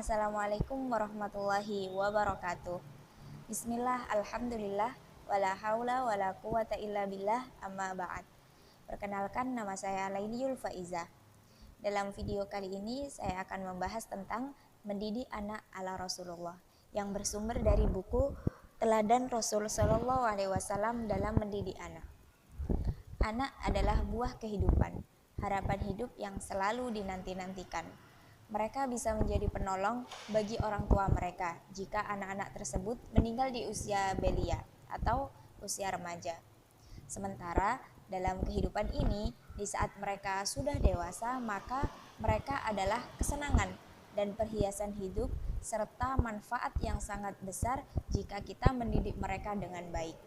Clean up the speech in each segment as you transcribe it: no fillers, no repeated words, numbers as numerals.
Assalamualaikum warahmatullahi wabarakatuh. Bismillah, alhamdulillah, wala haula wala quwata illa billah, amma ba'd. Perkenalkan, nama saya Lailiul Faizah. Dalam video kali ini saya akan membahas tentang mendidik anak ala Rasulullah yang bersumber dari buku Teladan Rasul Shallallahu Alaihi Wasallam dalam mendidik anak. Anak adalah buah kehidupan, harapan hidup yang selalu dinanti-nantikan. Mereka bisa menjadi penolong bagi orang tua mereka jika anak-anak tersebut meninggal di usia belia atau usia remaja. Sementara dalam kehidupan ini, di saat mereka sudah dewasa, maka mereka adalah kesenangan dan perhiasan hidup serta manfaat yang sangat besar jika kita mendidik mereka dengan baik.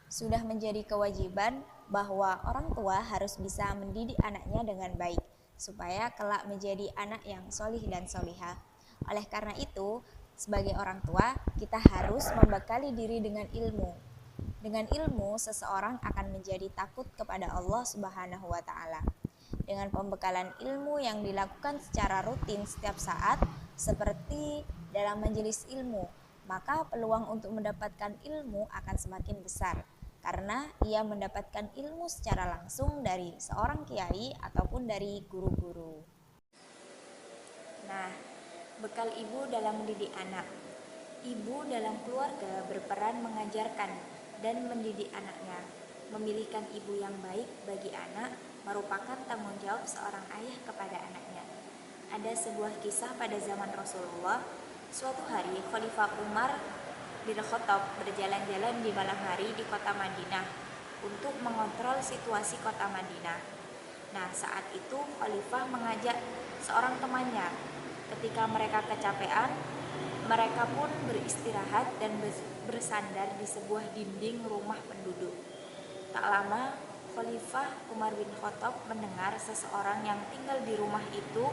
Sudah menjadi kewajiban bahwa orang tua harus bisa mendidik anaknya dengan baik supaya kelak menjadi anak yang solih dan solihah. Oleh karena itu, sebagai orang tua, kita harus membekali diri dengan ilmu. Dengan ilmu, seseorang akan menjadi takut kepada Allah Subhanahu wa Ta'ala. Dengan pembekalan ilmu yang dilakukan secara rutin setiap saat, seperti dalam majelis ilmu, maka peluang untuk mendapatkan ilmu akan semakin besar, karena ia mendapatkan ilmu secara langsung dari seorang kiai ataupun dari guru-guru. Nah, bekal ibu dalam mendidik anak. Ibu dalam keluarga berperan mengajarkan dan mendidik anaknya. Memilihkan ibu yang baik bagi anak merupakan tanggung jawab seorang ayah kepada anaknya. Ada sebuah kisah pada zaman Rasulullah. Suatu hari Khalifah Umar bin Khattab berjalan-jalan di malam hari di kota Madinah untuk mengontrol situasi kota Madinah. Nah, saat itu Khalifah mengajak seorang temannya. Ketika mereka kecapean, mereka pun beristirahat dan bersandar di sebuah dinding rumah penduduk. Tak lama, Khalifah Umar bin Khattab mendengar seseorang yang tinggal di rumah itu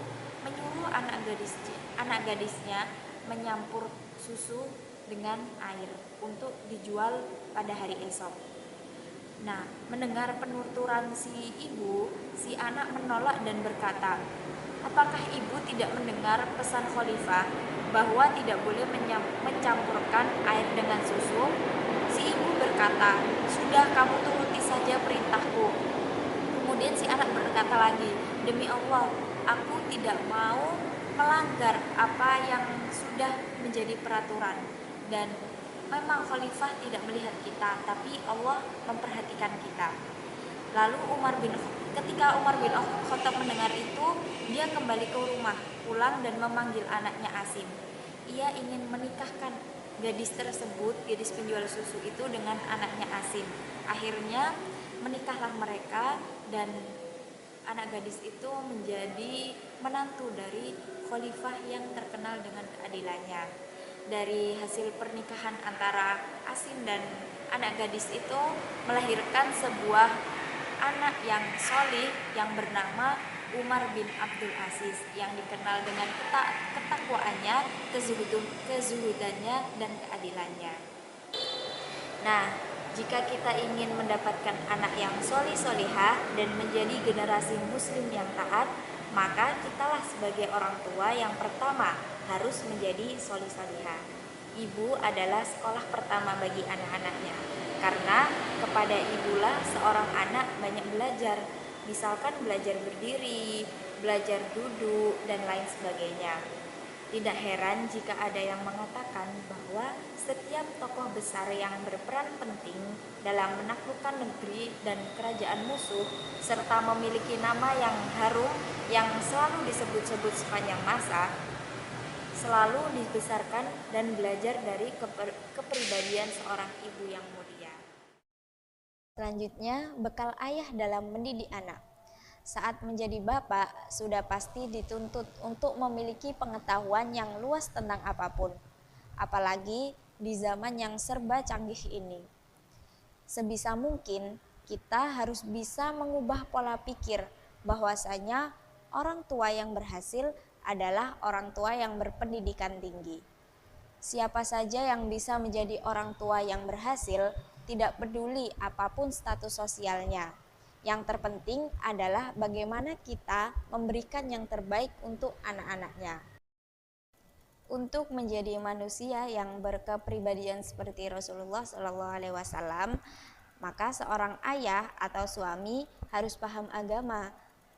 menyuruh anak gadisnya menyampur susu dengan air untuk dijual pada hari esok. Nah, mendengar penuturan si ibu, si anak menolak dan berkata, "Apakah ibu tidak mendengar pesan Khalifah bahwa tidak boleh mencampurkan air dengan susu?" Si ibu berkata, "Sudah, kamu turuti saja perintahku." Kemudian si anak berkata lagi, "Demi Allah, aku tidak mau melanggar apa yang sudah menjadi peraturan. Dan memang Khalifah tidak melihat kita, tapi Allah memperhatikan kita." Lalu ketika Umar bin Khattab mendengar itu, dia kembali ke rumah, pulang dan memanggil anaknya Asim. Ia ingin menikahkan gadis tersebut, gadis penjual susu itu dengan anaknya Asim. Akhirnya menikahlah mereka dan anak gadis itu menjadi menantu dari Khalifah yang terkenal dengan keadilannya. Dari hasil pernikahan antara Asim dan anak gadis itu melahirkan sebuah anak yang solih yang bernama Umar bin Abdul Aziz, yang dikenal dengan ketakwaannya, kezuhudannya, dan keadilannya. Nah, jika kita ingin mendapatkan anak yang solih-solihah dan menjadi generasi muslim yang taat, maka kitalah sebagai orang tua yang pertama harus menjadi solih-solihah. Ibu adalah sekolah pertama bagi anak-anaknya, karena kepada ibulah seorang anak banyak belajar, misalkan belajar berdiri, belajar duduk, dan lain sebagainya. Tidak heran jika ada yang mengatakan bahwa setiap tokoh besar yang berperan penting dalam menaklukkan negeri dan kerajaan musuh, serta memiliki nama yang harum yang selalu disebut-sebut sepanjang masa, selalu dibesarkan dan belajar dari kepribadian seorang ibu yang mulia. Selanjutnya, bekal ayah dalam mendidik anak. Saat menjadi bapak, sudah pasti dituntut untuk memiliki pengetahuan yang luas tentang apapun, apalagi di zaman yang serba canggih ini. Sebisa mungkin, kita harus bisa mengubah pola pikir bahwasanya orang tua yang berhasil adalah orang tua yang berpendidikan tinggi. Siapa saja yang bisa menjadi orang tua yang berhasil, tidak peduli apapun status sosialnya. Yang terpenting adalah bagaimana kita memberikan yang terbaik untuk anak-anaknya. Untuk menjadi manusia yang berkepribadian seperti Rasulullah Shallallahu Alaihi Wasallam, maka seorang ayah atau suami harus paham agama.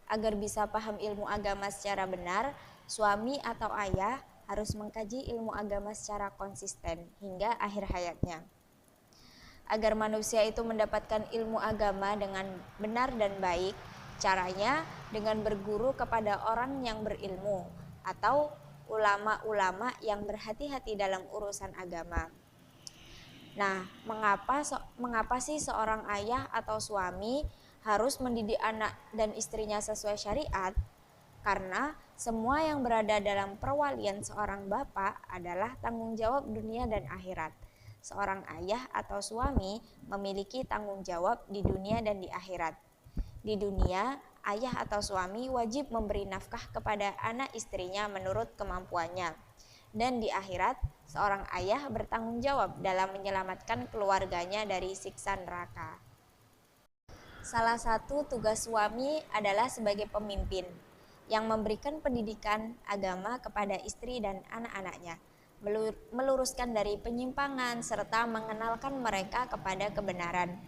Agar bisa paham ilmu agama secara benar, suami atau ayah harus mengkaji ilmu agama secara konsisten hingga akhir hayatnya. Agar manusia itu mendapatkan ilmu agama dengan benar dan baik, caranya dengan berguru kepada orang yang berilmu atau ulama-ulama yang berhati-hati dalam urusan agama. Nah, mengapa sih seorang ayah atau suami harus mendidik anak dan istrinya sesuai syariat? Karena semua yang berada dalam perwalian seorang bapak adalah tanggung jawab dunia dan akhirat. Seorang ayah atau suami memiliki tanggung jawab di dunia dan di akhirat. Di dunia, ayah atau suami wajib memberi nafkah kepada anak istrinya menurut kemampuannya. Dan di akhirat, seorang ayah bertanggung jawab dalam menyelamatkan keluarganya dari siksa neraka. Salah satu tugas suami adalah sebagai pemimpin yang memberikan pendidikan agama kepada istri dan anak-anaknya, meluruskan dari penyimpangan serta mengenalkan mereka kepada kebenaran.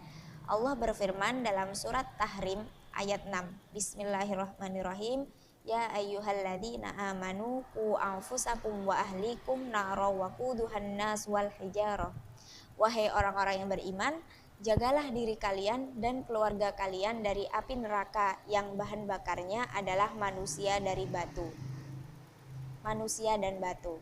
Allah berfirman dalam surat Tahrim ayat 6. Bismillahirrahmanirrahim. Ya ayyuhalladzina amanu qu anfusakum wa ahlikum nara waquduhan nas wal hijarah. Wahai orang-orang yang beriman, jagalah diri kalian dan keluarga kalian dari api neraka yang bahan bakarnya adalah manusia dan batu.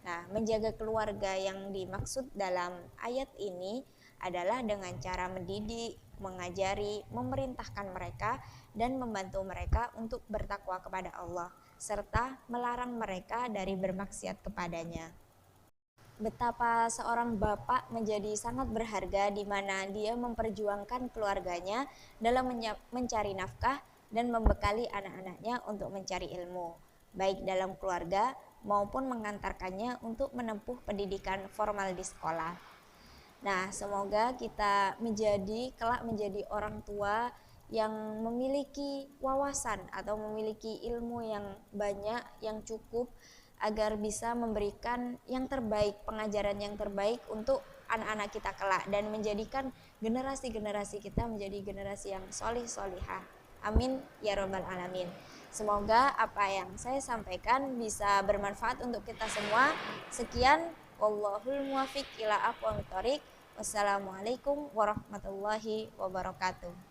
Nah, menjaga keluarga yang dimaksud dalam ayat ini adalah dengan cara mendidik, mengajari, memerintahkan mereka, dan membantu mereka untuk bertakwa kepada Allah, serta melarang mereka dari bermaksiat kepadanya. Betapa seorang bapak menjadi sangat berharga di mana dia memperjuangkan keluarganya dalam mencari nafkah dan membekali anak-anaknya untuk mencari ilmu, baik dalam keluarga maupun mengantarkannya untuk menempuh pendidikan formal di sekolah. Nah, semoga kita kelak menjadi orang tua yang memiliki wawasan atau memiliki ilmu yang banyak, yang cukup, agar bisa memberikan yang terbaik, pengajaran yang terbaik untuk anak-anak kita kelak dan menjadikan generasi-generasi kita menjadi generasi yang solih-solihah. Amin ya robbal alamin. Semoga apa yang saya sampaikan bisa bermanfaat untuk kita semua. Sekian, wallahul muwaffiq ila aqwamit thoriq. Wassalamualaikum warahmatullahi wabarakatuh.